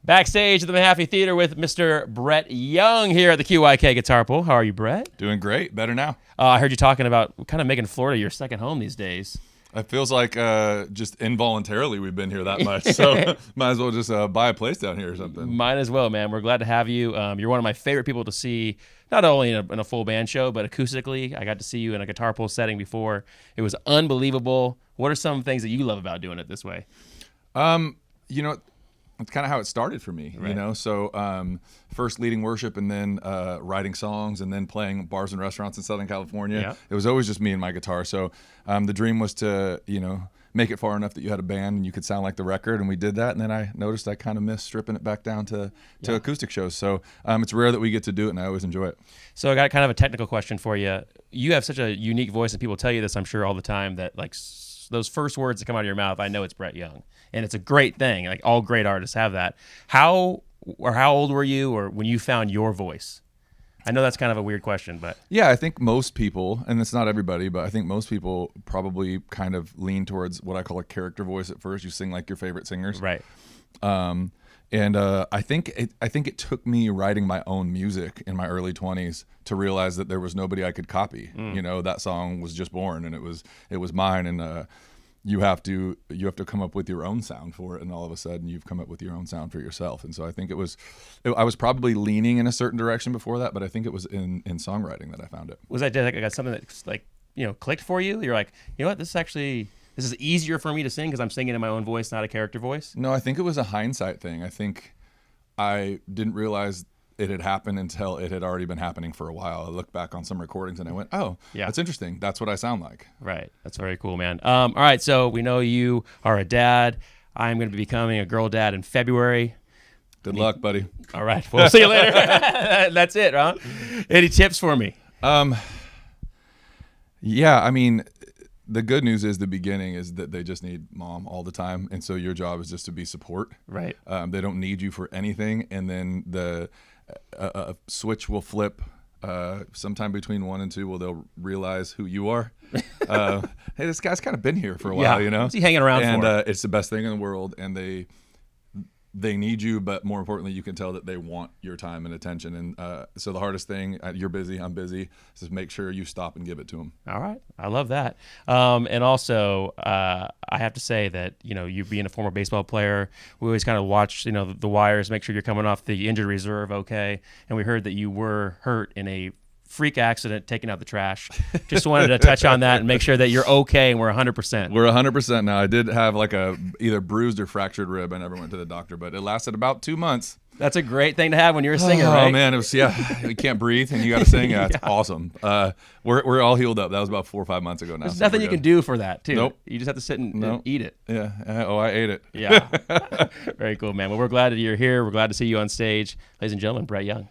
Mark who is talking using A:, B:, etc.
A: Backstage at the Mahaffey Theater with Mr. Brett Young here at the QYK Guitar Pool. How are you, Brett?
B: Doing great. Better now.
A: I heard you talking about kind of making Florida your second home these days.
B: It feels like just involuntarily we've been here that much. So might as well just buy a place down here or something.
A: Might as well, man. We're glad to have you. You're one of my favorite people to see, not only in a full band show, but acoustically. I got to see you in a Guitar Pool setting before. It was unbelievable. What are some things that you love about doing it this way?
B: It's kind of how it started for me, right. So first leading worship and then writing songs and then playing bars and restaurants in Southern California.
A: Yep.
B: It was always just me and my guitar. So the dream was to, make it far enough that you had a band and you could sound like the record, and we did that. And then I noticed I kind of missed stripping it back down to acoustic shows. So it's rare that we get to do it, and I always enjoy it.
A: So I got kind of a technical question for you. You have such a unique voice, and people tell you this, I'm sure, all the time, that like those first words that come out of your mouth, I know it's Brett Young. And it's a great thing. Like all great artists have that. How old were you or when you found your voice? I know that's kind of a weird question, but
B: yeah, I think most people, and it's not everybody, but I think most people probably kind of lean towards what I call a character voice at first. You sing like your favorite singers.
A: Right.
B: I think it took me writing my own music in my early 20s to realize that there was nobody I could copy. That song was just born and it was mine, and you have to come up with your own sound for it, and all of a sudden you've come up with your own sound for yourself. And so I think I was probably leaning in a certain direction before that, but I think it was in songwriting that I found it.
A: Was that like something that clicked for you? You're like, you know what, this is easier for me to sing because I'm singing in my own voice, not a character voice?
B: No, I think it was a hindsight thing. I think I didn't realize it had happened until it had already been happening for a while. I looked back on some recordings and I went, oh, yeah, that's interesting. That's what I sound like.
A: Right. That's very cool, man. All right. So we know you are a dad. I'm going to be becoming a girl dad in February.
B: Good luck, buddy.
A: All right. We'll see you later. That's it, huh? Any tips for me?
B: Yeah, I mean, the good news is the beginning is that they just need mom all the time. And so your job is just to be support.
A: Right.
B: They don't need you for anything. And then the switch will flip sometime between 1 and 2 where they'll realize who you are. Hey, this guy's kind of been here for a while,
A: What's he hanging around for?
B: And it's the best thing in the world. And they need you, but more importantly, you can tell that they want your time and attention. And so the hardest thing, you're busy, I'm busy, is just make sure you stop and give it to them.
A: All right. I love that. And also, I have to say that, you being a former baseball player, we always kind of watch, the wires, make sure you're coming off the injured reserve okay. And we heard that you were hurt in a freak accident taking out the trash. Just wanted to touch on that and make sure that you're okay and we're 100%.
B: We're 100% now. I did have like a either bruised or fractured rib. I never went to the doctor, but it lasted about 2 months.
A: That's a great thing to have when you're a singer, right?
B: Oh man, it was you can't breathe and you got to sing. Yeah, it's awesome. We're all healed up. That was about 4 or 5 months ago now.
A: There's nothing you can do for that too.
B: Nope.
A: You just have to sit and eat it.
B: Yeah. I ate it.
A: Yeah. Very cool, man. Well, we're glad that you're here. We're glad to see you on stage, ladies and gentlemen. Brett Young.